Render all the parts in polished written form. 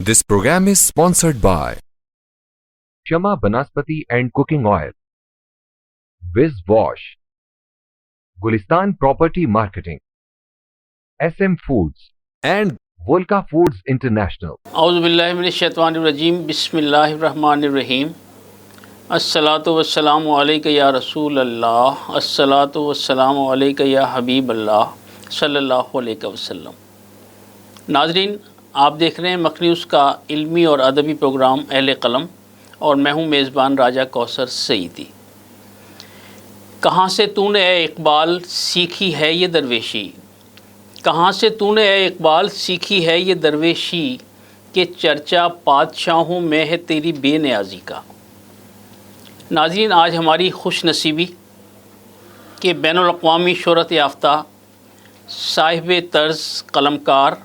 This program is sponsored by Shama Banaspati and Cooking Oil, Viz Wash, Gulistan Property Marketing, SM Foods, and Volca Foods International. اعوذ باللہ من الشیطان الرجیم بسم اللہ الرحمن الرحیم الصلاۃ والسلام علیک یا رسول اللہ الصلاۃ والسلام علیک یا حبیب اللہ صلی اللہ علیہ وسلم۔ ناظرین، آپ دیکھ رہے ہیں مکھ نیوز کا علمی اور ادبی پروگرام اہل قلم، اور میں ہوں میزبان راجہ کوثر سعیدی۔ کہاں سے تو نے اے اقبال سیکھی ہے یہ درویشی، کہاں سے تو نے اے اقبال سیکھی ہے یہ درویشی، کہ چرچا بادشاہوں میں ہے تیری بے نیازی کا۔ ناظرین، آج ہماری خوش نصیبی کہ بین الاقوامی شہرت یافتہ صاحب طرز قلمکار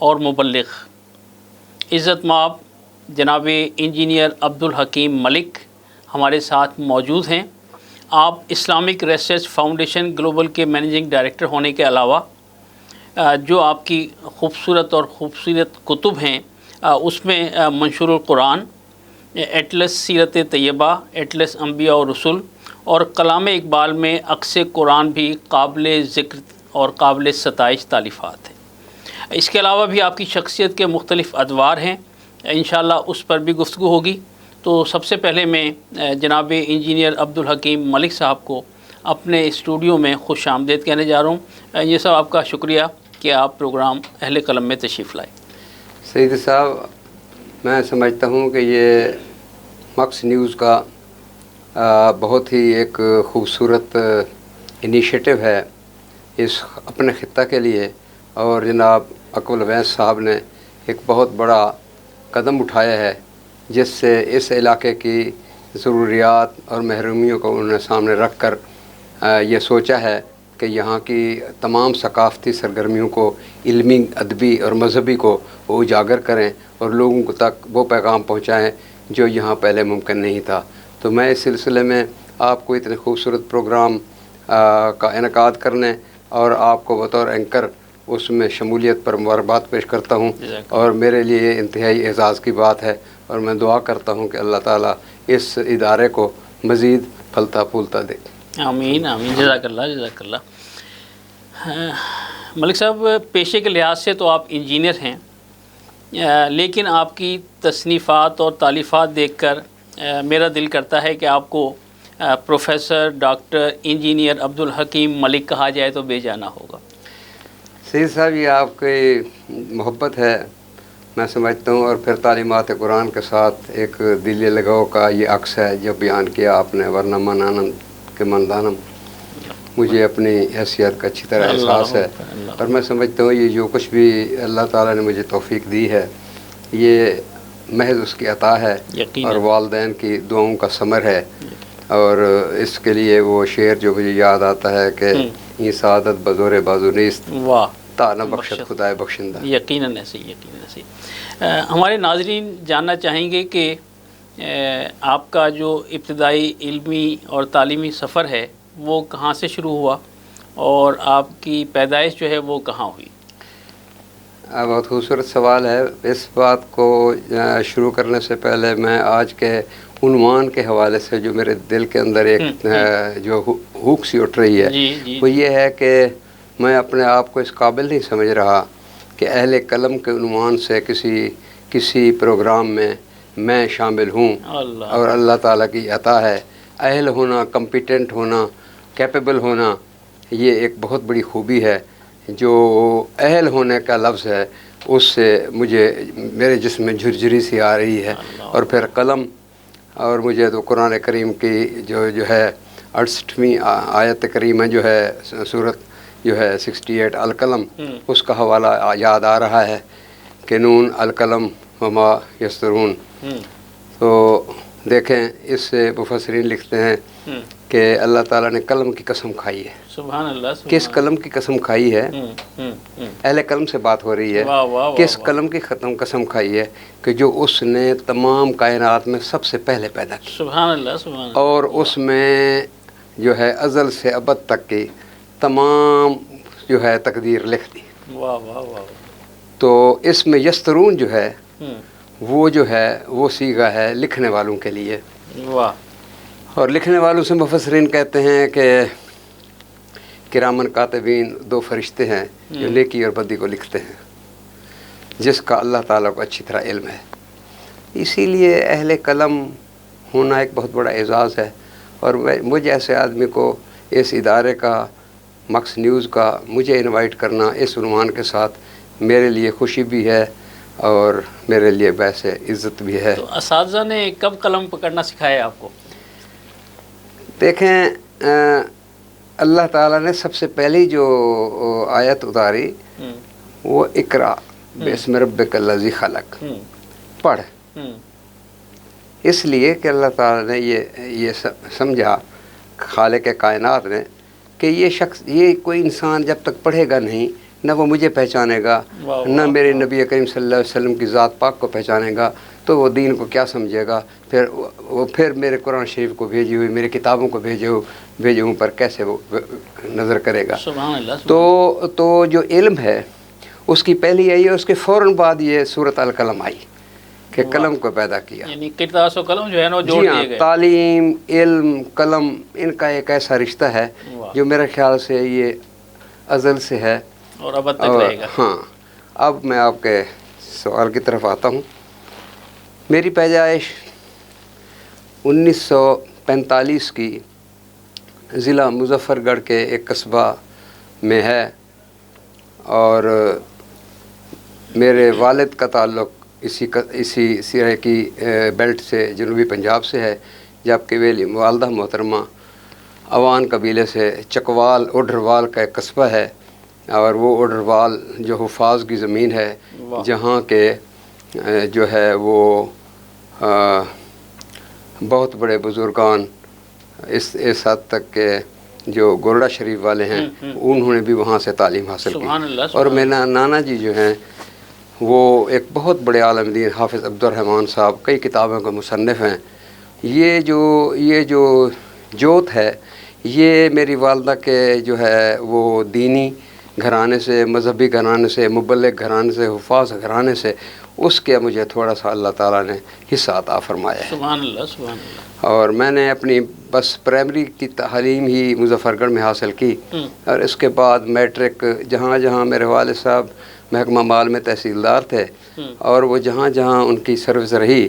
اور مبلغ عزت مآب جناب انجینئر عبدالحکیم ملک ہمارے ساتھ موجود ہیں۔ آپ اسلامک ریسرچ فاؤنڈیشن گلوبل کے مینیجنگ ڈائریکٹر ہونے کے علاوہ جو آپ کی خوبصورت اور خوبصورت کتب ہیں اس میں منشور القرآن، ایٹلس سیرت طیبہ، ایٹلس انبیاء و رسول، اور کلام اقبال میں عکس قرآن بھی قابل ذکر اور قابل ستائش تالیفات ہیں۔ اس کے علاوہ بھی آپ کی شخصیت کے مختلف ادوار ہیں، انشاءاللہ اس پر بھی گفتگو ہوگی۔ تو سب سے پہلے میں جناب انجینئر عبدالحکیم ملک صاحب کو اپنے اسٹوڈیو میں خوش آمدید کہنے جا رہا ہوں۔ یہ صاحب آپ کا شکریہ کہ آپ پروگرام اہل قلم میں تشریف لائے۔ سعید صاحب، میں سمجھتا ہوں کہ یہ مکھ نیوز کا بہت ہی ایک خوبصورت انیشیٹو ہے اس اپنے خطہ کے لیے، اور جناب اکمل اویس صاحب نے ایک بہت بڑا قدم اٹھایا ہے جس سے اس علاقے کی ضروریات اور محرومیوں کو انہوں نے سامنے رکھ کر یہ سوچا ہے کہ یہاں کی تمام ثقافتی سرگرمیوں کو علمی، ادبی اور مذہبی کو وہ اجاگر کریں اور لوگوں کو تک وہ پیغام پہنچائیں جو یہاں پہلے ممکن نہیں تھا۔ تو میں اس سلسلے میں آپ کو اتنے خوبصورت پروگرام کا انعقاد کرنے اور آپ کو بطور اینکر اس میں شمولیت پر مبارکباد پیش کرتا ہوں، اور میرے لیے یہ انتہائی اعزاز کی بات ہے، اور میں دعا کرتا ہوں کہ اللہ تعالیٰ اس ادارے کو مزید پھلتا پھولتا دے۔ آمین آمین، جزاک اللہ جزاک اللہ۔ ملک صاحب، پیشے کے لحاظ سے تو آپ انجینئر ہیں، لیکن آپ کی تصنیفات اور تالیفات دیکھ کر میرا دل کرتا ہے کہ آپ کو پروفیسر ڈاکٹر انجینئر عبدالحکیم ملک کہا جائے تو بے جانا ہوگا۔ سعید صاحب، یہ آپ کی محبت ہے میں سمجھتا ہوں، اور پھر تعلیمات قرآن کے ساتھ ایک دلی لگاؤ کا یہ عکس ہے جو بیان کیا آپ نے، ورنہ من آنند کے من دانم۔ مجھے اپنی حیثیت کا اچھی طرح احساس ہے، اور میں سمجھتا ہوں یہ جو کچھ بھی اللہ تعالیٰ نے مجھے توفیق دی ہے یہ محض اس کی عطا ہے اور والدین کی دعاؤں کا ثمر ہے۔ اور اس کے لیے وہ شعر جو مجھے یاد آتا ہے کہ یہ سعادت بزور بازو نیست، واہ، تا نہ بخشت خدائے بخشندہ۔ یقیناً ایسے، یقیناً ایسے۔ ہمارے ناظرین جاننا چاہیں گے کہ آپ کا جو ابتدائی علمی اور تعلیمی سفر ہے وہ کہاں سے شروع ہوا، اور آپ کی پیدائش جو ہے وہ کہاں ہوئی؟ بہت خوبصورت سوال ہے۔ اس بات کو شروع کرنے سے پہلے میں آج کے عنوان کے حوالے سے جو میرے دل کے اندر ایک جو ہوک سی اٹھ رہی ہے وہ یہ ہے کہ میں اپنے آپ کو اس قابل نہیں سمجھ رہا کہ اہل قلم کے عنوان سے کسی پروگرام میں شامل ہوں، اور اللہ تعالیٰ کی عطا ہے۔ اہل ہونا، کمپیٹنٹ ہونا، کیپیبل ہونا، یہ ایک بہت بڑی خوبی ہے۔ جو اہل ہونے کا لفظ ہے اس سے میرے جسم میں جھرجھری سی آ رہی ہے، اور پھر قلم، اور مجھے تو قرآن کریم کی جو ہے 68ویں آیت کریمہ جو ہے سورت جو ہے 68 القلم، اس کا حوالہ یاد آ رہا ہے کہ نون القلم وما یسطرون۔ تو دیکھیں، اس سے مفسرین لکھتے ہیں کہ اللہ تعالیٰ نے قلم کی قسم کھائی ہے۔ سبحان اللہ۔ کس قلم کی قسم کھائی ہے؟ اہل قلم سے بات ہو رہی ہے۔ کس قلم کی قسم کھائی ہے؟ کہ جو اس نے تمام کائنات میں سب سے پہلے پیدا کی، سبحان اللہ سبحان اللہ، اور اس میں جو ہے ازل سے ابد تک کی تمام جو ہے تقدیر لکھ دی۔ واہ واہ واہ۔ تو اس میں یسترون جو ہے وہ جو ہے وہ سیغہ ہے لکھنے والوں کے لیے. واہ. اور لکھنے والوں سے مفسرین کہتے ہیں کہ کرامن کاتبین 2 فرشتے ہیں جو نیکی اور بدی کو لکھتے ہیں، جس کا اللہ تعالیٰ کو اچھی طرح علم ہے. اسی لیے اہل قلم ہونا ایک بہت بڑا اعزاز ہے. اور مجھے ایسے آدمی کو اس ادارے کا، مکس نیوز کا، مجھے انوائٹ کرنا اس عنوان کے ساتھ میرے لیے خوشی بھی ہے اور میرے لیے ویسے عزت بھی ہے. تو اساتذہ نے کب قلم پکڑنا سکھایا آپ کو؟ دیکھیں، اللہ تعالیٰ نے سب سے پہلی جو آیت اتاری وہ اقرا بسم ربک الذی خلق، پڑھ. اس لیے کہ اللہ تعالیٰ نے یہ سمجھا، خالق کائنات نے، کہ یہ شخص، یہ کوئی انسان جب تک پڑھے گا نہیں، نہ وہ مجھے پہچانے گا، نہ میرے نبی کریم صلی اللہ علیہ وسلم کی ذات پاک کو پہچانے گا، تو وہ دین کو کیا سمجھے گا؟ پھر میرے قرآن شریف کو بھیجی ہوئی، میری کتابوں کو بھیجے ہوں پر کیسے وہ نظر کرے گا؟ سبحان اللہ. تو جو علم ہے اس کی پہلی آئی ہے، اس کے فوراً بعد یہ سورۃ القلم آئی کہ قلم کو پیدا کیا. یعنی قرطاس و قلم جو ہے نا وہ جوڑ جی ہاں، دیے گئے. تعلیم، علم، قلم، ان کا ایک ایسا رشتہ ہے جو میرے خیال سے یہ ازل سے ہے اور اب تک رہے گا. ہاں. اب میں آپ کے سوال کی طرف آتا ہوں. میری پیدائش 1945 کی ضلع مظفر گڑھ کے ایک قصبہ میں ہے، اور میرے والد کا تعلق اسی سرح کی بیلٹ سے، جنوبی پنجاب سے ہے، جبکہ میری والدہ محترمہ اوان قبیلے سے چکوال اوڈروال کا ایک قصبہ ہے، اور وہ اوڈروال جو حفاظ کی زمین ہے، جہاں کے جو ہے وہ بہت بڑے بزرگان اس حد تک کہ جو گولڈا شریف والے ہیں انہوں نے بھی وہاں سے تعلیم حاصل کی. اور میرا نانا جی جو ہیں وہ ایک بہت بڑے عالم دین حافظ عبد الرحمن صاحب، کئی کتابوں کے مصنف ہیں. یہ جو جوت ہے یہ میری والدہ کے جو ہے وہ دینی گھرانے سے، مذہبی گھرانے سے، مبلغ گھرانے سے، حفاظ گھرانے سے، اس کے مجھے تھوڑا سا اللہ تعالیٰ نے حصہ عطا فرمایا ہے. سبحان اللہ. سبحان اللہ. اور میں نے اپنی بس پرائمری کی تعلیم ہی مظفر گڑھ میں حاصل کی، اور اس کے بعد میٹرک جہاں میرے والد صاحب محکمہ مال میں تحصیلدار تھے، اور وہ جہاں ان کی سروس رہی،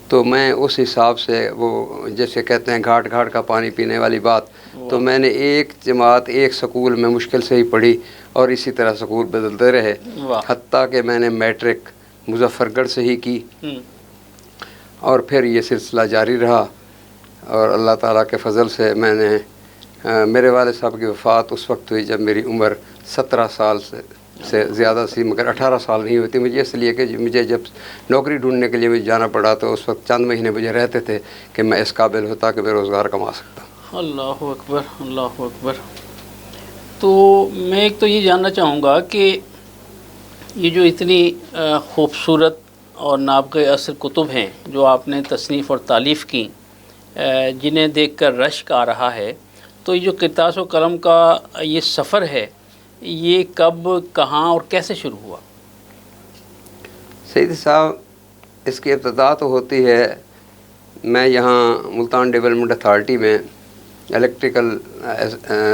تو میں اس حساب سے، وہ جیسے کہتے ہیں گھاٹ گھاٹ کا پانی پینے والی بات، تو میں نے ایک جماعت ایک سکول میں مشکل سے ہی پڑھی، اور اسی طرح سکول بدلتے رہے، حتیٰ کہ میں نے میٹرک مظفر گڑھ سے ہی کی، اور پھر یہ سلسلہ جاری رہا. اور اللہ تعالیٰ کے فضل سے میں نے، میرے والد صاحب کی وفات اس وقت ہوئی جب میری عمر 17 سال سے زیادہ سی، مگر 18 سال نہیں ہوتی مجھے، اس لیے کہ مجھے جب نوکری ڈھونڈنے کے لیے مجھے جانا پڑا تو اس وقت چند مہینے مجھے رہتے تھے کہ میں اس قابل ہوتا کہ میں روزگار کما سکتا. اللہ اکبر. اللہ اکبر. تو میں ایک تو یہ جاننا چاہوں گا کہ یہ جو اتنی خوبصورت اور نابغہ اثر کتب ہیں جو آپ نے تصنیف اور تالیف کی، جنہیں دیکھ کر رشک آ رہا ہے، تو یہ جو قرطاس و قلم کا یہ سفر ہے، یہ کب، کہاں اور کیسے شروع ہوا؟ سید صاحب، اس کی ابتدا تو ہوتی ہے، میں یہاں ملتان ڈیولپمنٹ اتھارٹی میں الیکٹریکل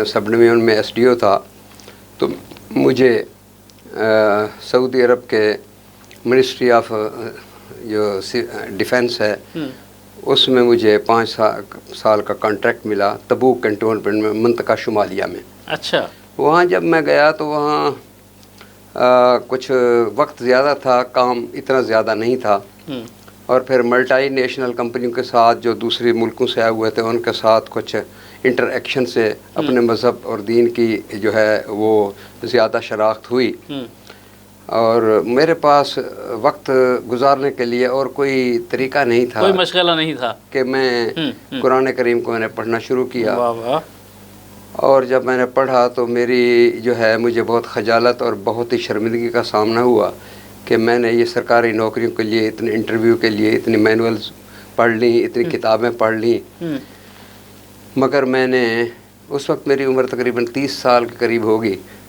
سب ڈویژن میں SDO تھا، تو مجھے سعودی عرب کے منسٹری آف جو ڈیفنس ہے اس میں مجھے 5 سال کا کانٹریکٹ ملا تبوک کنٹونمنٹ میں، منطقہ شمالیہ میں. اچھا. وہاں جب میں گیا تو وہاں کچھ وقت زیادہ تھا، کام اتنا زیادہ نہیں تھا، اور پھر ملٹی نیشنل کمپنیوں کے ساتھ جو دوسرے ملکوں سے آئے ہوئے تھے ان کے ساتھ کچھ انٹر ایکشن سے اپنے مذہب اور دین کی جو ہے وہ زیادہ شناخت ہوئی، اور میرے پاس وقت گزارنے کے لیے اور کوئی طریقہ نہیں تھا، کوئی مشغلہ نہیں تھا کہ میں قرآن کریم کو میں نے پڑھنا شروع کیا. واہ واہ. اور جب میں نے پڑھا تو میری جو ہے مجھے بہت خجالت اور بہت ہی شرمندگی کا سامنا ہوا کہ میں نے یہ سرکاری نوکریوں کے لیے اتنے انٹرویو کے لیے اتنی مینولز پڑھ لیں، اتنی کتابیں پڑھ لیں، مگر میں نے، اس وقت میری عمر تقریباً 30 سال کے قریب ہوگی،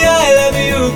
I love you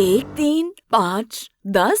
1, 3, 5, 10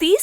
30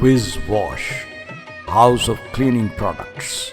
Wiz Wash, House of Cleaning Products.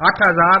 8000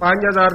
5000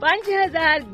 5000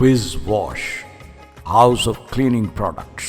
Wiz Wash, House of Cleaning Products.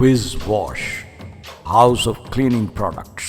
Wiz Wash, House of Cleaning Products.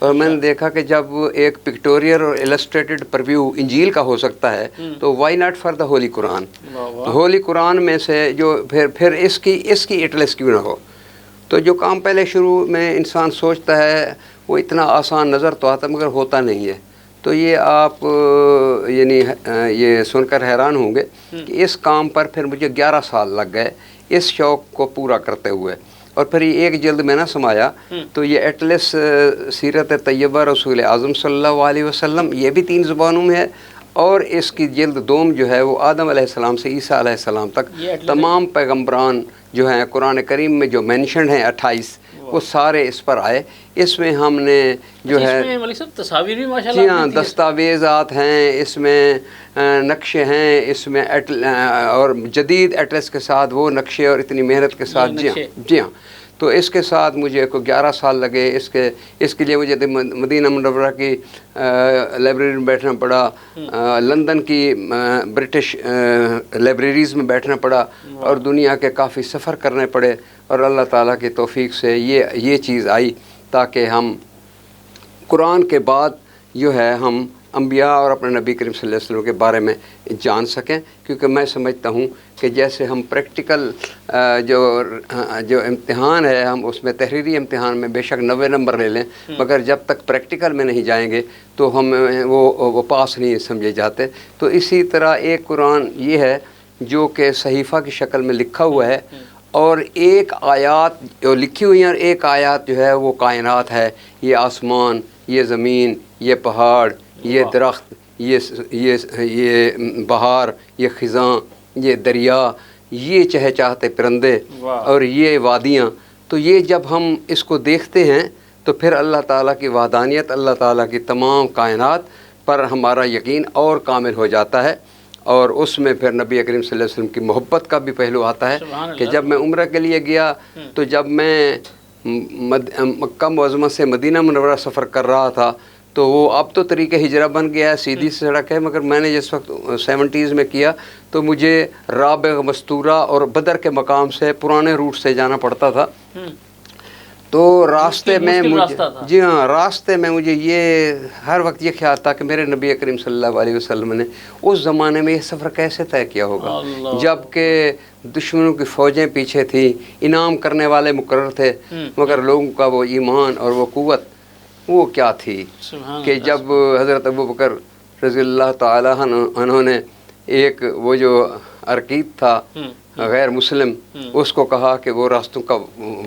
اور میں نے دیکھا کہ جب ایک پکٹوریل اور السٹریٹڈ پریویو انجیل کا ہو سکتا ہے تو why not for the holy Quran. Holy Quran میں سے جو پھر اس کی ایٹلس کیوں نہ ہو. تو جو کام پہلے شروع میں انسان سوچتا ہے وہ اتنا آسان نظر تو آتا مگر ہوتا نہیں ہے. تو یہ آپ یعنی یہ سن کر حیران ہوں گے کہ اس کام پر پھر مجھے 11 سال لگ گئے اس شوق کو پورا کرتے ہوئے. اور پھر یہ ایک جلد میں نہ سمایا تو یہ ایٹلس سیرت طیبہ رسول اعظم صلی اللہ علیہ وسلم یہ بھی 3 زبانوں میں ہے. اور اس کی جلد دوم جو ہے وہ آدم علیہ السلام سے عیسیٰ علیہ السلام تک تمام پیغمبران جو ہیں قرآن کریم میں جو مینشنڈ ہیں 28 وہ سارے اس پر آئے. اس میں ہم نے جو ہے تصاویر بھی ماشاءاللہ جی ہاں دستاویزات ہیں، اس میں نقشے ہیں، اس میں اور جدید ایٹلس کے ساتھ وہ نقشے اور اتنی محنت کے ساتھ جی ہاں. تو اس کے ساتھ مجھے کو 11 سال لگے. اس کے لیے مجھے مدینہ منورہ کی لائبریری میں بیٹھنا پڑا، لندن کی برٹش لائبریریز میں بیٹھنا پڑا اور دنیا کے کافی سفر کرنے پڑے. اور اللہ تعالیٰ کی توفیق سے یہ چیز آئی تاکہ ہم قرآن کے بعد جو ہے ہم انبیاء اور اپنے نبی کریم صلی اللہ علیہ وسلم کے بارے میں جان سکیں. کیونکہ میں سمجھتا ہوں کہ جیسے ہم پریکٹیکل جو امتحان ہے ہم اس میں تحریری امتحان میں بے شک 90 نمبر لے لیں مگر جب تک پریکٹیکل میں نہیں جائیں گے تو ہم وہ پاس نہیں سمجھے جاتے. تو اسی طرح ایک قرآن یہ ہے جو کہ صحیفہ کی شکل میں لکھا ہوا ہے اور ایک آیات جو لکھی ہوئی ہیں اور ایک آیات جو ہے وہ کائنات ہے. یہ آسمان، یہ زمین، یہ پہاڑ، یہ درخت، یہ بہار، یہ خزاں، یہ دریا، یہ چہچہاتے پرندے اور یہ وادیاں. تو یہ جب ہم اس کو دیکھتے ہیں تو پھر اللہ تعالیٰ کی وحدانیت، اللہ تعالیٰ کی تمام کائنات پر ہمارا یقین اور کامل ہو جاتا ہے. اور اس میں پھر نبی کریم صلی اللہ علیہ وسلم کی محبت کا بھی پہلو آتا ہے کہ جب میں عمرہ کے لیے گیا تو جب میں مکہ معظمہ سے مدینہ منورہ سفر کر رہا تھا تو وہ اب تو طریقہ ہجرہ بن گیا ہے، سیدھی سڑک ہے، مگر میں نے جس وقت 70s میں کیا تو مجھے رابغ، مستورہ اور بدر کے مقام سے پرانے روٹ سے جانا پڑتا تھا. تو راستے میں جی ہاں راستے میں مجھے یہ ہر وقت یہ خیال تھا کہ میرے نبی کریم صلی اللہ علیہ وسلم نے اس زمانے میں یہ سفر کیسے طے کیا ہوگا جب کہ دشمنوں کی فوجیں پیچھے تھیں، انعام کرنے والے مقرر تھے مگر لوگوں کا وہ ایمان اور وہ قوت وہ کیا تھی کہ جب حضرت ابوبکر رضی اللہ تعالیٰ عنہ نے ایک وہ جو عرقیب تھا غیر مسلم اس کو کہا کہ وہ راستوں کا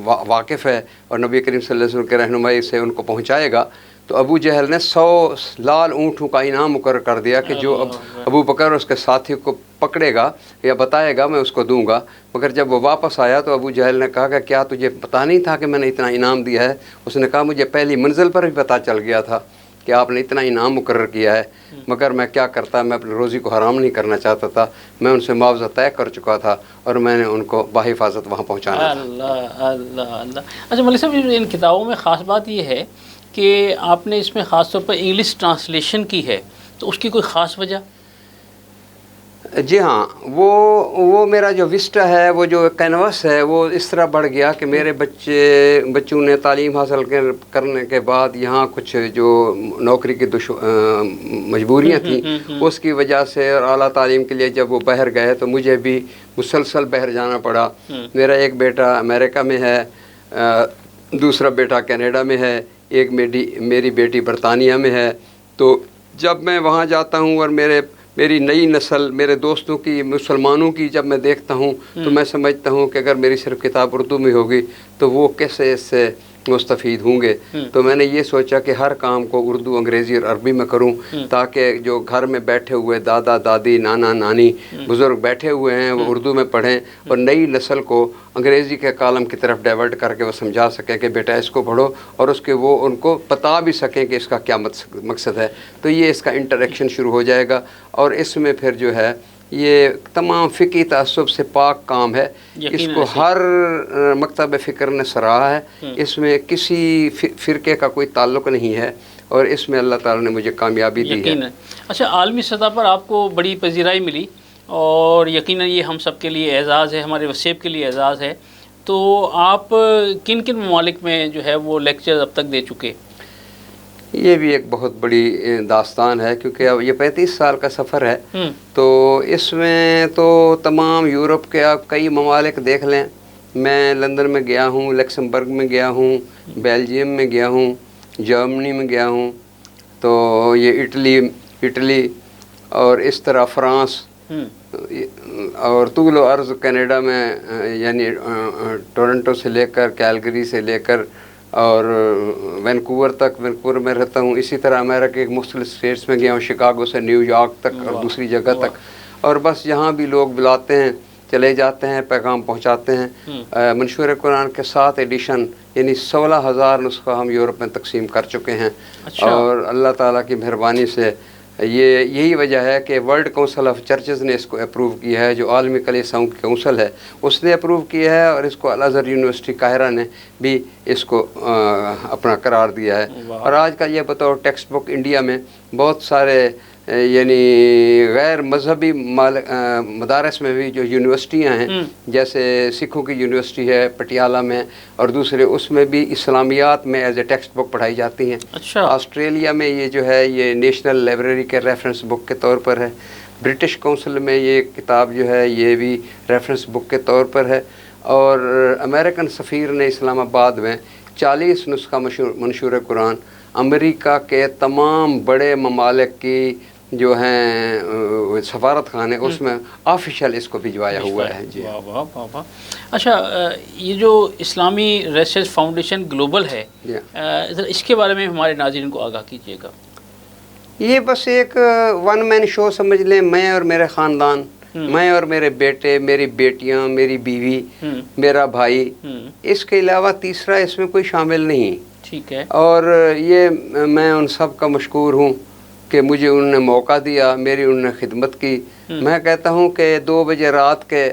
واقف ہے اور نبی کریم صلی اللہ علیہ وسلم کے رہنمائی سے ان کو پہنچائے گا، تو ابو جہل نے 100 لال اونٹوں کا انعام مقرر کر دیا کہ جو ابو بکر اس کے ساتھی کو پکڑے گا یا بتائے گا میں اس کو دوں گا. مگر جب وہ واپس آیا تو ابو جہل نے کہا کہ کیا تجھے پتہ نہیں تھا کہ میں نے اتنا انعام دیا ہے؟ اس نے کہا مجھے پہلی منزل پر بھی پتہ چل گیا تھا کہ آپ نے اتنا انعام مقرر کیا ہے، مگر میں کیا کرتا، میں اپنی روزی کو حرام نہیں کرنا چاہتا تھا، میں ان سے معاوضہ طے کر چکا تھا اور میں نے ان کو بحفاظت وہاں پہنچانا تھا. اللہ اللہ اللہ. اچھا مولوی صاحب ان کتابوں میں خاص بات یہ ہے کہ آپ نے اس میں خاص طور پر انگلش ٹرانسلیشن کی ہے، تو اس کی کوئی خاص وجہ؟ جی ہاں وہ میرا جو وسٹا ہے وہ جو کینوس ہے وہ اس طرح بڑھ گیا کہ میرے بچوں نے تعلیم حاصل کرنے کے بعد یہاں کچھ جو نوکری کی مجبوریاں تھیں اس کی وجہ سے اور اعلیٰ تعلیم کے لیے جب وہ باہر گئے تو مجھے بھی مسلسل باہر جانا پڑا. میرا ایک بیٹا امریکہ میں ہے، دوسرا بیٹا کینیڈا میں ہے، ایک میری بیٹی برطانیہ میں ہے. تو جب میں وہاں جاتا ہوں اور میری نئی نسل میرے دوستوں کی مسلمانوں کی جب میں دیکھتا ہوں تو میں سمجھتا ہوں کہ اگر میری صرف کتاب اردو میں ہوگی تو وہ کیسے اس سے مستفید ہوں گے. تو میں نے یہ سوچا کہ ہر کام کو اردو، انگریزی اور عربی میں کروں تاکہ جو گھر میں بیٹھے ہوئے دادا دادی، نانا نانی، بزرگ بیٹھے ہوئے ہیں وہ اردو میں پڑھیں اور نئی نسل کو انگریزی کے کالم کی طرف ڈائیورٹ کر کے وہ سمجھا سکیں کہ بیٹا اس کو پڑھو اور اس کے وہ ان کو بتا بھی سکیں کہ اس کا کیا مقصد ہے. تو یہ اس کا انٹریکشن شروع ہو جائے گا اور اس میں پھر جو ہے یہ تمام فقہی تعصب سے پاک کام ہے. اس کو ہر مکتب فکر نے سراہا ہے، اس میں کسی فرقے کا کوئی تعلق نہیں ہے اور اس میں اللہ تعالیٰ نے مجھے کامیابی دی ہے. اچھا عالمی سطح پر آپ کو بڑی پذیرائی ملی اور یقیناً یہ ہم سب کے لیے اعزاز ہے، ہمارے وسیب کے لیے اعزاز ہے. تو آپ کن کن ممالک میں جو ہے وہ لیکچر اب تک دے چکے؟ یہ بھی ایک بہت بڑی داستان ہے، کیونکہ اب یہ 35 سال کا سفر ہے، تو اس میں تو تمام یورپ کے آپ کئی ممالک دیکھ لیں. میں لندن میں گیا ہوں، لکسمبرگ میں گیا ہوں، بیلجیم میں گیا ہوں، جرمنی میں گیا ہوں، تو یہ اٹلی اور اس طرح فرانس اور طول و عرض کینیڈا میں، یعنی ٹورنٹو سے لے کر کیلگری سے لے کر اور وینکوور تک، وینکوور میں رہتا ہوں. اسی طرح امریکہ کے مختلف اسٹیٹس میں گیا ہوں، شکاگو سے نیو یارک تک اور دوسری جگہ تک. اور بس یہاں بھی لوگ بلاتے ہیں، چلے جاتے ہیں، پیغام پہنچاتے ہیں. منشور قرآن کے 7 ایڈیشن یعنی 16,000 نسخہ ہم یورپ میں تقسیم کر چکے ہیں. اور اللہ تعالیٰ کی مہربانی سے یہی وجہ ہے کہ ورلڈ کونسل آف چرچز نے اس کو اپروو کیا ہے، جو عالمی کلیساؤں کی کونسل ہے اس نے اپروو کیا ہے، اور اس کو الازہر یونیورسٹی قاہرہ نے بھی اس کو اپنا قرار دیا ہے. اور آج کل یہ بطور ٹیکسٹ بک انڈیا میں بہت سارے یعنی غیر مذہبی مدارس میں بھی جو یونیورسٹیاں ہیں، جیسے سکھوں کی یونیورسٹی ہے پٹیالہ میں، اور دوسرے اس میں بھی اسلامیات میں ایز اے ٹیکسٹ بک پڑھائی جاتی ہیں. آسٹریلیا میں یہ جو ہے یہ نیشنل لائبریری کے ریفرنس بک کے طور پر ہے. برٹش کونسل میں یہ کتاب جو ہے یہ بھی ریفرنس بک کے طور پر ہے. اور امریکن سفیر نے اسلام آباد میں 40 نسخہ منشور قرآن امریکہ کے تمام بڑے ممالک کی جو ہیں سفارت خانے اس میں آفیشیل اس کو بھجوایا ہوا ہے. جی اچھا، یہ جو اسلامی ریسرچ فاؤنڈیشن گلوبل ہے، اس کے بارے میں ہمارے ناظرین کو آگاہ کیجیے گا. یہ بس ایک ون مین شو سمجھ لیں. میں اور میرے خاندان، میں اور میرے بیٹے، میری بیٹیاں، میری بیوی، میرا بھائی، اس کے علاوہ تیسرا اس میں کوئی شامل نہیں. ٹھیک ہے. اور یہ میں ان سب کا مشکور ہوں کہ مجھے انہوں نے موقع دیا، میری انہوں نے خدمت کی. میں کہتا ہوں کہ 2 بجے رات کے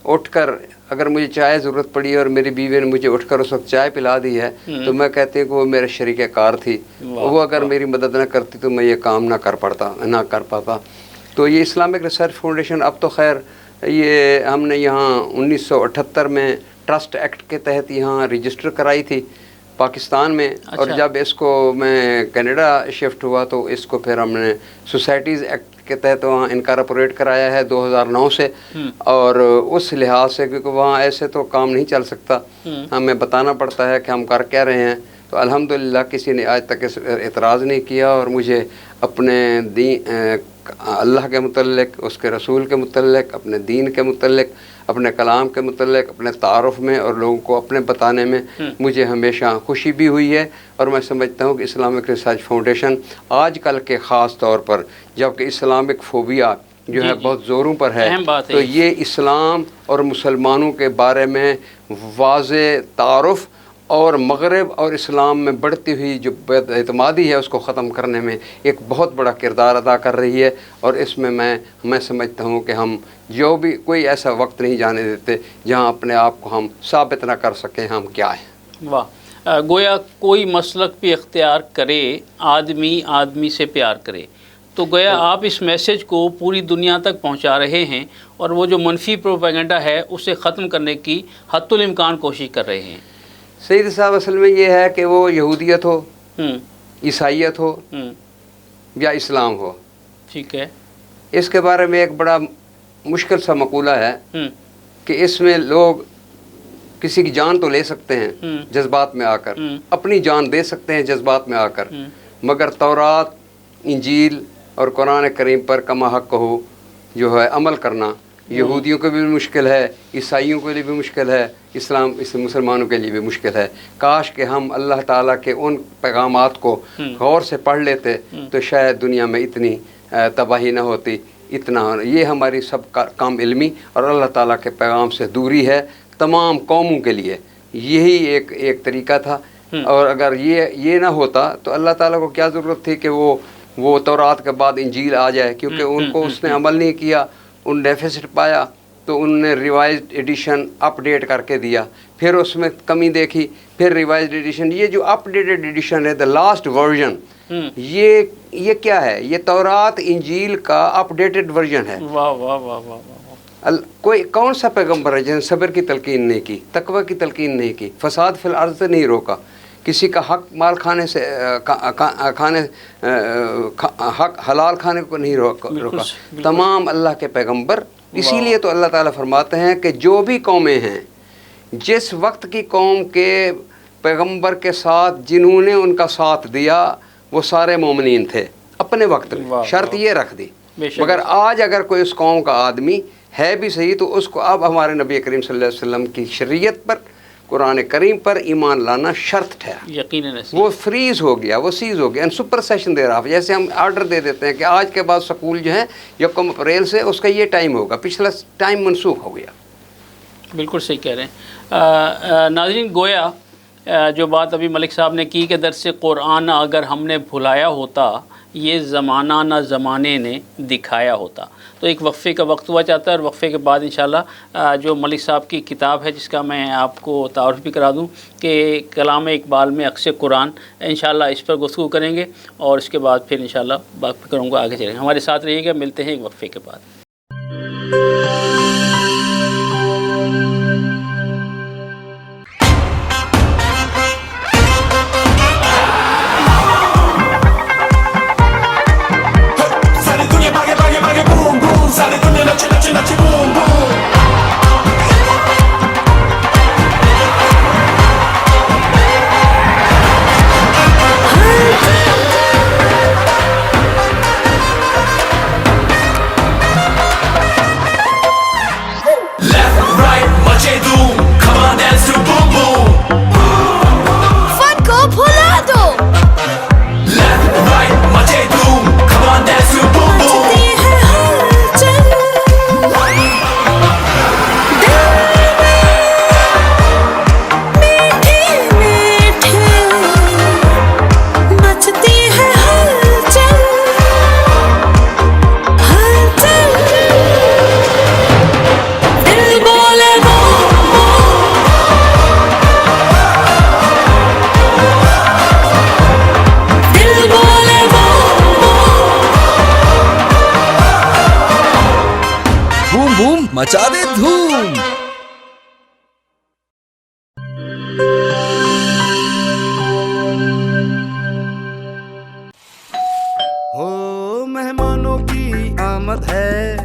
اٹھ کر اگر مجھے چائے ضرورت پڑی اور میری بیوی نے مجھے اٹھ کر اس وقت چائے پلا دی ہے، تو میں کہتی ہوں کہ وہ میرے شریک کار تھی. وہ اگر میری مدد نہ کرتی تو میں یہ کام نہ کر پاتا. تو یہ اسلامک ریسرچ فاؤنڈیشن اب تو خیر یہ ہم نے یہاں 1978 میں ٹرسٹ ایکٹ کے تحت یہاں رجسٹر کرائی تھی پاکستان میں. اور جب اس کو میں کینیڈا شفٹ ہوا تو اس کو پھر ہم نے سوسائٹیز ایکٹ کے تحت وہاں انکارپوریٹ کرایا ہے 2009 سے. اور اس لحاظ سے کیونکہ وہاں ایسے تو کام نہیں چل سکتا، ہمیں بتانا پڑتا ہے کہ ہم کر کیا رہے ہیں. تو الحمدللہ کسی نے آج تک اعتراض نہیں کیا، اور مجھے اپنے اللہ کے متعلق، اس کے رسول کے متعلق، اپنے دین کے متعلق، اپنے کلام کے متعلق، اپنے تعارف میں اور لوگوں کو اپنے بتانے میں مجھے ہمیشہ خوشی بھی ہوئی ہے. اور میں سمجھتا ہوں کہ اسلامک ریسرچ فاؤنڈیشن آج کل کے خاص طور پر جب کہ اسلامک فوبیا جو ہے بہت زوروں پر ہے، تو یہ اسلام اور مسلمانوں کے بارے میں واضح تعارف اور مغرب اور اسلام میں بڑھتی ہوئی جو بد اعتمادی ہے اس کو ختم کرنے میں ایک بہت بڑا کردار ادا کر رہی ہے. اور اس میں میں سمجھتا ہوں کہ ہم جو بھی کوئی ایسا وقت نہیں جانے دیتے جہاں اپنے آپ کو ہم ثابت نہ کر سکیں ہم کیا ہیں. واہ، گویا کوئی مسلک بھی اختیار کرے، آدمی سے پیار کرے. تو گویا آپ اس میسیج کو پوری دنیا تک پہنچا رہے ہیں، اور وہ جو منفی پروپیگنڈا ہے اسے ختم کرنے کی حتی الامکان کوشش کر رہے ہیں. سید صاحب اصل میں یہ ہے کہ وہ یہودیت ہو، عیسائیت ہو یا اسلام ہو، ٹھیک ہے، اس کے بارے میں ایک بڑا مشکل سا مقولہ ہے کہ اس میں لوگ کسی کی جان تو لے سکتے ہیں جذبات میں آ کر، اپنی جان دے سکتے ہیں جذبات میں آ کر، مگر تورات، انجیل اور قرآن کریم پر کما حق ہو جو ہے عمل کرنا یہودیوں کو بھی مشکل ہے، عیسائیوں کے لیے بھی مشکل ہے، مسلمانوں کے لیے بھی مشکل ہے. کاش کہ ہم اللہ تعالیٰ کے ان پیغامات کو غور سے پڑھ لیتے تو شاید دنیا میں اتنی تباہی نہ ہوتی. یہ ہماری سب کا کام علمی اور اللہ تعالیٰ کے پیغام سے دوری ہے تمام قوموں کے لیے. یہی ایک طریقہ تھا. اور اگر یہ نہ ہوتا تو اللہ تعالیٰ کو کیا ضرورت تھی کہ وہ تورات کے بعد انجیل آ جائے، کیونکہ ان کو اس نے عمل نہیں کیا، ان ڈیفیسٹ پایا تو انہوں نے ریوائزڈ ایڈیشن اپ ڈیٹ کر کے دیا، پھر اس میں کمی دیکھی، پھر ریوائزڈ ایڈیشن. یہ جو اپ ڈیٹڈ ایڈیشن ہے دا لاسٹ ورژن، یہ کیا ہے؟ یہ تورات انجیل کا اپ ڈیٹڈ ورژن ہے. واہ واہ واہ واہ. کوئی کون سا پیغمبر ہے جس نے صبر کی تلقین نہیں کی، تقوی کی تلقین نہیں کی، فساد فی الارض سے نہیں روکا؟ کسی کا حق مال کھانے سے حق حلال کھانے کو نہیں روکا. تمام اللہ کے پیغمبر. اسی لیے تو اللہ تعالیٰ فرماتے ہیں کہ جو بھی قومیں ہیں, جس وقت کی قوم کے پیغمبر کے ساتھ جنہوں نے ان کا ساتھ دیا وہ سارے مومنین تھے اپنے وقت میں. شرط یہ رکھ دی. مگر آج اگر کوئی اس قوم کا آدمی ہے بھی صحیح تو اس کو اب ہمارے نبی کریم صلی اللہ علیہ وسلم کی شریعت پر, قرآن کریم پر ایمان لانا شرط ٹھہرا. یقیناً وہ فریز ہو گیا, وہ سیز ہو گیا, سپر سیشن دے رہا. جیسے ہم آرڈر دے دیتے ہیں کہ آج کے بعد سکول جو ہے 1 اپریل سے اس کا یہ ٹائم ہوگا, پچھلا ٹائم منسوخ ہو گیا. بالکل صحیح کہہ رہے ہیں. ناظرین, گویا جو بات ابھی ملک صاحب نے کی کہ درس قرآن اگر ہم نے بھلایا ہوتا یہ زمانہ نہ زمانے نے دکھایا ہوتا. تو ایک وقفے کا وقت ہوا چاہتا ہے, اور وقفے کے بعد انشاءاللہ جو ملک صاحب کی کتاب ہے جس کا میں آپ کو تعارف بھی کرا دوں کہ کلام اقبال میں عکس قرآن, انشاءاللہ اس پر گفتگو کریں گے, اور اس کے بعد پھر انشاءاللہ بات کروں گا آگے چلیں گے. ہمارے ساتھ رہیے گا, ملتے ہیں ایک وقفے کے بعد. مچا دے دھوم. ہو مہمانوں کی آمد ہے,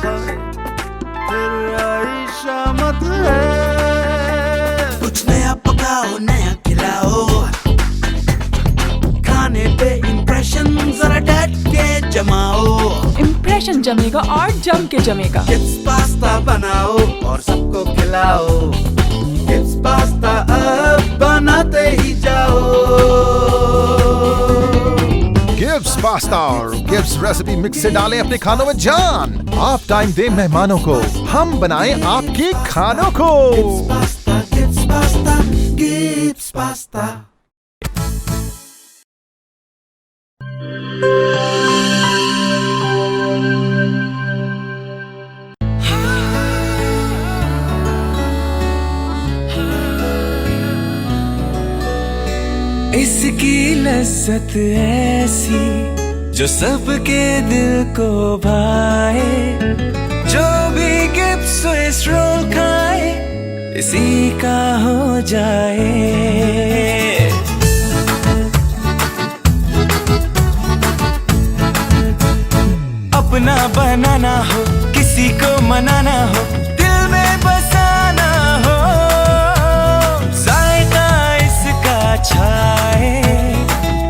پھر آئی شامت ہے. کچھ نیا پکاؤ, نیا کھلاؤ, کھانے پہ امپریشن ذرا ڈٹ کے جماؤ. امپریشن جمے گا اور جم کے جمے گا. کڈس پاستا بناؤ اور سب کو کھلاؤ. کڈس پاستا اب بناتے ہی جاؤ. گبس پاستا اور گبس ریسیپی مکس سے ڈالیں اپنے کھانوں میں جان. آپ ٹائم دیں مہمانوں کو, ہم بنائیں آپ کے کھانوں کو. Gibbs pasta, Gibbs pasta. اس کی لذت ایسی جو سب کے دل کو بھائے, جو بھی گبس سوئس رول کھائے اسی کا ہو جائے. اپنا بنانا ہو, کسی کو منانا ہو, دل میں بسانا ہو, ذائقہ اس کا چھائے,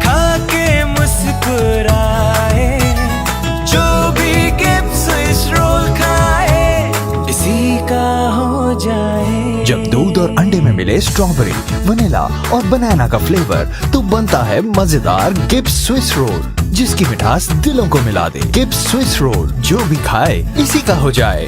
کھا کے مسکرائے. جو بھی گبس سوئس رول کھائے اسی کا ہو جائے. جب دودھ اور انڈے میں ملے اسٹرابری, ونیلا اور بنانا کا فلیور تو بنتا ہے مزیدار گبس سوئس رول, جس کی مٹھاس دلوں کو ملا دے. گبس سوئس رول, جو بھی کھائے اسی کا ہو جائے.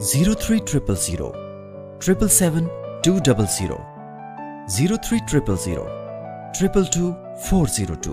0300 777 200, 0300 222 402।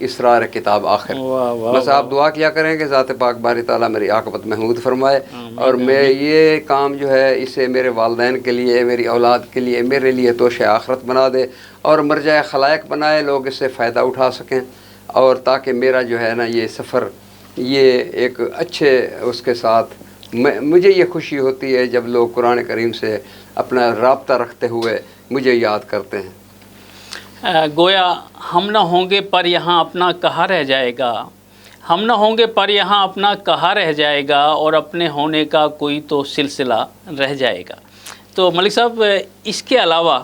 اسرار کتاب آخر. بس آپ دعا کیا کریں کہ ذات پاک باری تعالیٰ میری عاقبت محمود فرمائے اور میں یہ کام جو ہے اسے میرے والدین کے لیے، میری اولاد کے لیے، میرے لیے توشہ آخرت بنا دے اور مرجع خلائق بنائے، لوگ اس سے فائدہ اٹھا سکیں، اور تاکہ میرا جو ہے نا یہ سفر یہ ایک اچھے اس کے ساتھ مجھے یہ خوشی ہوتی ہے جب لوگ قرآن کریم سے اپنا رابطہ رکھتے ہوئے مجھے یاد کرتے ہیں. گویا ہم نہ ہوں گے پر یہاں اپنا کہاں رہ جائے گا، ہم نہ ہوں گے پر یہاں اپنا کہاں رہ جائے گا، اور اپنے ہونے کا کوئی تو سلسلہ رہ جائے گا. تو ملک صاحب اس کے علاوہ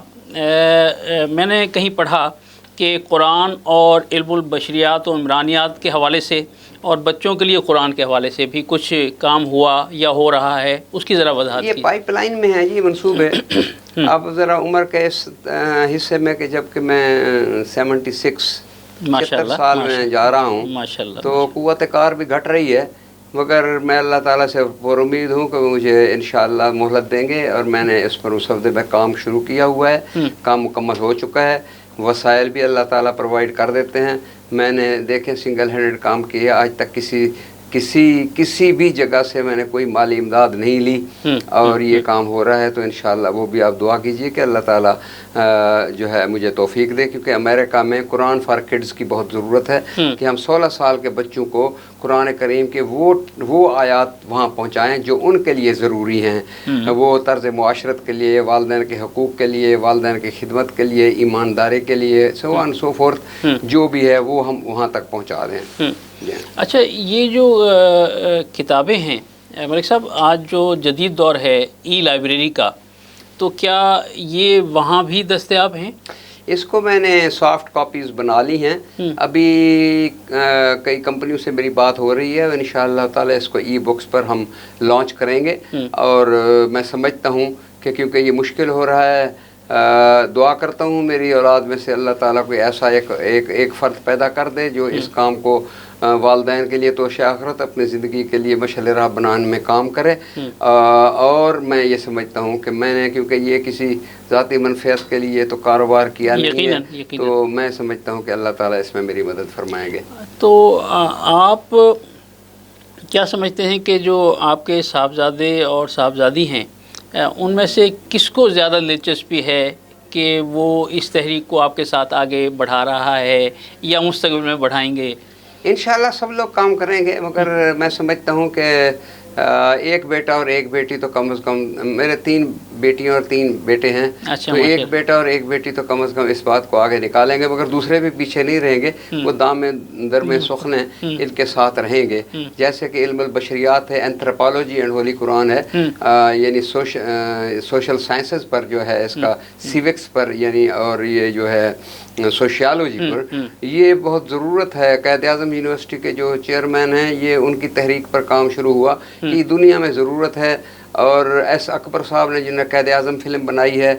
میں نے کہیں پڑھا کہ قرآن اور علم البشریات و عمرانیات کے حوالے سے اور بچوں کے لیے قرآن کے حوالے سے بھی کچھ کام ہوا یا ہو رہا ہے، اس کی ذرا وضاحت. یہ پائپ لائن میں ہے جی منصوبے. اب ذرا عمر کے اس حصے میں کہ جب کہ میں 76 سال میں جا رہا ہوں تو قوت کار بھی گھٹ رہی ہے، مگر میں اللہ تعالیٰ سے پر امید ہوں کہ مجھے انشاءاللہ مہلت دیں گے، اور میں نے اس پر اس ہفتے میں کام شروع کیا ہوا ہے. کام مکمل ہو چکا ہے، وسائل بھی اللہ تعالیٰ پرووائڈ کر دیتے ہیں. میں نے دیکھیں سنگل ہینڈڈ کام کیا، آج تک کسی بھی جگہ سے میں نے کوئی مالی امداد نہیں لی، اور یہ کام ہو رہا ہے. تو انشاءاللہ وہ بھی آپ دعا کیجئے کہ اللہ تعالیٰ جو ہے مجھے توفیق دے، کیونکہ امریکہ میں قرآن فار کڈز کی بہت ضرورت ہے کہ ہم 16 سال کے بچوں کو قرآن کریم کے وہ آیات وہاں پہنچائیں جو ان کے لیے ضروری ہیں، وہ طرز معاشرت کے لیے، والدین کے حقوق کے لیے، والدین کی خدمت کے لیے، ایمانداری کے لیے، سو آن سو فورتھ جو بھی ہے وہ ہم وہاں تک پہنچا دیں. اچھا، یہ جو کتابیں ہیں ملک صاحب، آج جو جدید دور ہے ای لائبریری کا، تو کیا یہ وہاں بھی دستیاب ہیں؟ اس کو میں نے سافٹ کاپیز بنا لی ہیں. ابھی کئی کمپنیوں سے میری بات ہو رہی ہے، انشاءاللہ تعالی اس کو ای بکس پر ہم لانچ کریں گے. اور میں سمجھتا ہوں کہ کیونکہ یہ مشکل ہو رہا ہے، دعا کرتا ہوں میری اولاد میں سے اللہ تعالیٰ کوئی ایسا ایک فرد پیدا کر دے جو اس کام کو والدین کے لیے توشہ آخرت، اپنی زندگی کے لیے مشعل راہ بنانے میں کام کرے. اور میں یہ سمجھتا ہوں کہ میں نے کیونکہ یہ کسی ذاتی منفعت کے لیے تو کاروبار کیا نہیں ہے، تو میں سمجھتا ہوں کہ اللہ تعالیٰ اس میں میری مدد فرمائیں گے. تو آپ کیا سمجھتے ہیں کہ جو آپ کے صاحبزادے اور صاحبزادی ہیں ان میں سے کس کو زیادہ دلچسپی ہے کہ وہ اس تحریک کو آپ کے ساتھ آگے بڑھا رہا ہے یا مستقبل میں بڑھائیں گے؟ انشاءاللہ سب لوگ کام کریں گے، مگر میں سمجھتا ہوں کہ ایک بیٹا اور ایک بیٹی تو کم از کم، میرے 3 بیٹیاں اور 3 بیٹے ہیں، تو ایک بیٹا اور ایک بیٹی تو کم از کم اس بات کو آگے نکالیں گے، مگر دوسرے بھی پیچھے نہیں رہیں گے. وہ دام میں در میں سخن ہیں، ان کے ساتھ رہیں گے. جیسے کہ علم البشریات ہے، اینتھروپولوجی اینڈ ہولی قرآن ہے، یعنی سوشل سائنسز پر جو ہے اس کا، سیوکس پر یعنی، اور یہ جو ہے سوشیالوجی پر، یہ بہت ضرورت ہے. قائد اعظم یونیورسٹی کے جو چیئرمین ہیں، یہ ان کی تحریک پر کام شروع ہوا کہ دنیا میں ضرورت ہے. اور ایس اکبر صاحب نے جنہیں قائد اعظم فلم بنائی ہے،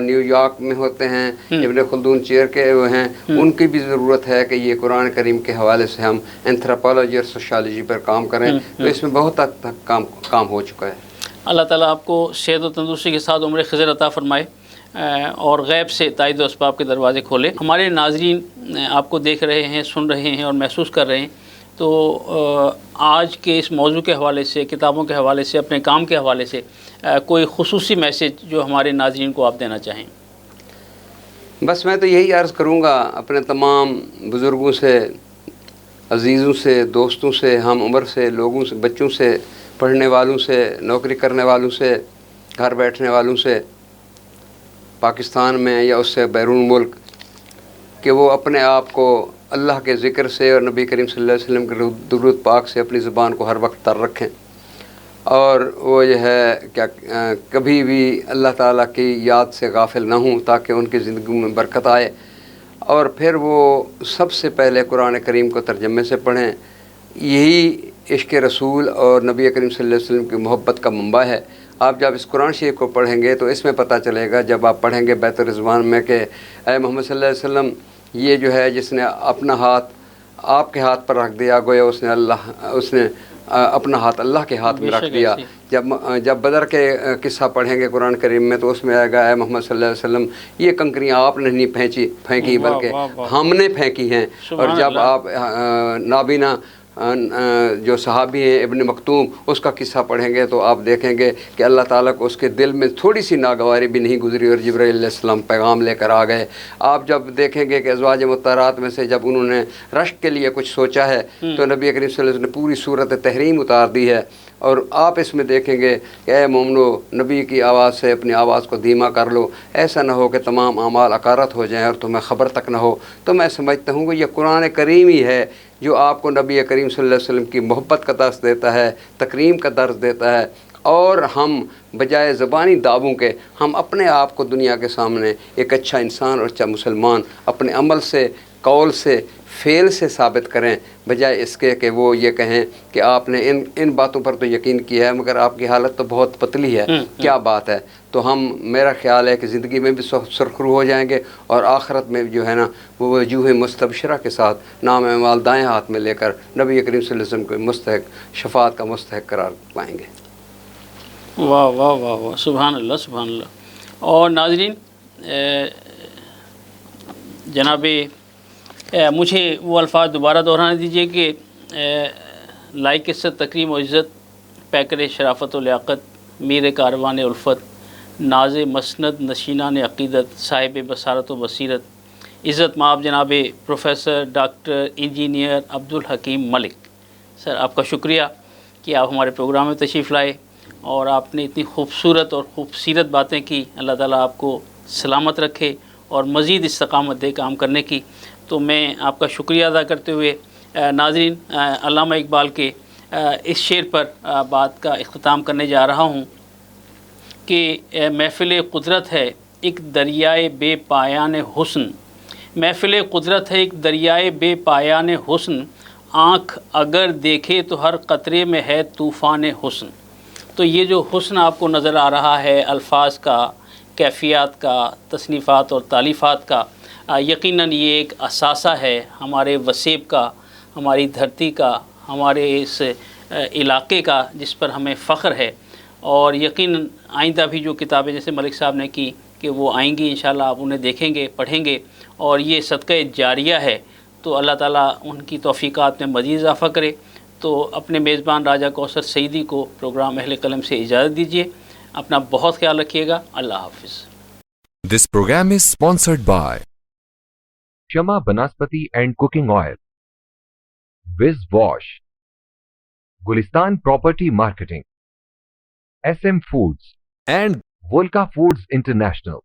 نیو یارک میں ہوتے ہیں، ابن خلدون چیئر کے وہ ہیں، ان کی بھی ضرورت ہے کہ یہ قرآن کریم کے حوالے سے ہم اینتھروپولوجی اور سوشیالوجی پر کام کریں. تو اس میں بہت حد تک کام ہو چکا ہے. اللہ تعالیٰ آپ کو صحت و تندرستی کے ساتھ عمر خضر عطا فرمائے اور غیب سے تائید و اسباب کے دروازے کھولے. ہمارے ناظرین آپ کو دیکھ رہے ہیں، سن رہے ہیں اور محسوس کر رہے ہیں، تو آج کے اس موضوع کے حوالے سے، کتابوں کے حوالے سے، اپنے کام کے حوالے سے کوئی خصوصی میسج جو ہمارے ناظرین کو آپ دینا چاہیں؟ بس میں تو یہی عرض کروں گا اپنے تمام بزرگوں سے، عزیزوں سے، دوستوں سے، ہم عمر سے، لوگوں سے، بچوں سے، پڑھنے والوں سے، نوکری کرنے والوں سے، گھر بیٹھنے والوں سے، پاکستان میں یا اس سے بیرون ملک، کہ وہ اپنے آپ کو اللہ کے ذکر سے اور نبی کریم صلی اللہ علیہ وسلم کے درود پاک سے اپنی زبان کو ہر وقت تر رکھیں، اور وہ جو ہے کیا کبھی بھی اللہ تعالیٰ کی یاد سے غافل نہ ہوں تاکہ ان کی زندگی میں برکت آئے. اور پھر وہ سب سے پہلے قرآن کریم کو ترجمے سے پڑھیں. یہی عشق رسول اور نبی کریم صلی اللہ علیہ وسلم کی محبت کا منبع ہے. آپ جب اس قرآن شریف کو پڑھیں گے تو اس میں پتہ چلے گا، جب آپ پڑھیں گے بیت الرضوان میں، کہ اے محمد صلی اللہ علیہ وسلم، یہ جو ہے جس نے اپنا ہاتھ آپ کے ہاتھ پر رکھ دیا، گویا اس نے اپنا ہاتھ اللہ کے ہاتھ میں رکھ دیا. جب بدر کے قصہ پڑھیں گے قرآن کریم میں تو اس میں آئے گا اے محمد صلی اللہ علیہ وسلم یہ کنکریاں آپ نے نہیں پھینکی بلکہ ہم نے پھینکی ہیں. اور جب آپ نابینا جو صحابی ہیں ابن مکتوم اس کا قصہ پڑھیں گے تو آپ دیکھیں گے کہ اللہ تعالیٰ کو اس کے دل میں تھوڑی سی ناگواری بھی نہیں گزری اور جبرائیل علیہ السلام پیغام لے کر آ گئے. آپ جب دیکھیں گے کہ ازواج مطہرات میں سے جب انہوں نے رشک کے لیے کچھ سوچا ہے تو نبی کریم صلی اللہ علیہ وسلم نے پوری صورت تحریم اتار دی ہے. اور آپ اس میں دیکھیں گے کہ اے مومنو نبی کی آواز سے اپنی آواز کو دھیما کر لو, ایسا نہ ہو کہ تمام اعمال اکارت ہو جائیں اور تمہیں خبر تک نہ ہو. تو میں سمجھتا ہوں کہ یہ قرآن کریم ہی ہے جو آپ کو نبی کریم صلی اللہ علیہ وسلم کی محبت کا درس دیتا ہے, تکریم کا درس دیتا ہے. اور ہم بجائے زبانی دعووں کے ہم اپنے آپ کو دنیا کے سامنے ایک اچھا انسان اور اچھا مسلمان اپنے عمل سے, قول سے, فعل سے ثابت کریں, بجائے اس کے کہ وہ یہ کہیں کہ آپ نے ان باتوں پر تو یقین کیا ہے مگر آپ کی حالت تو بہت پتلی ہے, کیا بات ہے. تو میرا خیال ہے کہ زندگی میں بھی سرخرو ہو جائیں گے اور آخرت میں جو ہے نا وہ وجوہ مستبشرہ کے ساتھ نام اعمال دائیں ہاتھ میں لے کر نبی کریم صلی اللہ علیہ وسلم کو مستحق شفاعت کا مستحق قرار پائیں گے. واہ واہ واہ واہ, سبحان اللہ سبحان اللہ. اور ناظرین جناب مجھے وہ الفاظ دوبارہ دہرانے دیجیے کہ لائق عزت تکریم و عزت پیکر شرافت و لیاقت میر کاروان الفت ناز مسند نشینان عقیدت صاحب بصارت و بصیرت عزت مآب جناب پروفیسر ڈاکٹر انجینئر عبدالحکیم ملک. سر آپ کا شکریہ کہ آپ ہمارے پروگرام میں تشریف لائے اور آپ نے اتنی خوبصورت اور خوبصیرت باتیں کی. اللہ تعالیٰ آپ کو سلامت رکھے اور مزید استقامت دے کام کرنے کی. تو میں آپ کا شکریہ ادا کرتے ہوئے ناظرین علامہ اقبال کے اس شعر پر بات کا اختتام کرنے جا رہا ہوں کہ محفل قدرت ہے ایک دریائے بے پایان حسن, محفل قدرت ہے ایک دریائے بے پایان حسن, آنکھ اگر دیکھے تو ہر قطرے میں ہے طوفان حسن. تو یہ جو حسن آپ کو نظر آ رہا ہے الفاظ کا, کیفیات کا, تصنیفات اور تالیفات کا, یقیناً یہ ایک اثاثہ ہے ہمارے وسیب کا, ہماری دھرتی کا, ہمارے اس علاقے کا جس پر ہمیں فخر ہے. اور یقیناً آئندہ بھی جو کتابیں جیسے ملک صاحب نے کی کہ وہ آئیں گی انشاءاللہ, آپ انہیں دیکھیں گے, پڑھیں گے, اور یہ صدقہ جاریہ ہے. تو اللہ تعالیٰ ان کی توفیقات میں مزید اضافہ کرے. تو اپنے میزبان راجہ کوثر سعیدی کو پروگرام اہل قلم سے اجازت دیجیے. اپنا بہت خیال رکھیے گا. اللہ حافظ. This program is sponsored by Shama Banaspati and Cooking Oil, Wiz Wash, Gulistan Property Marketing, SM Foods and Volca Foods International.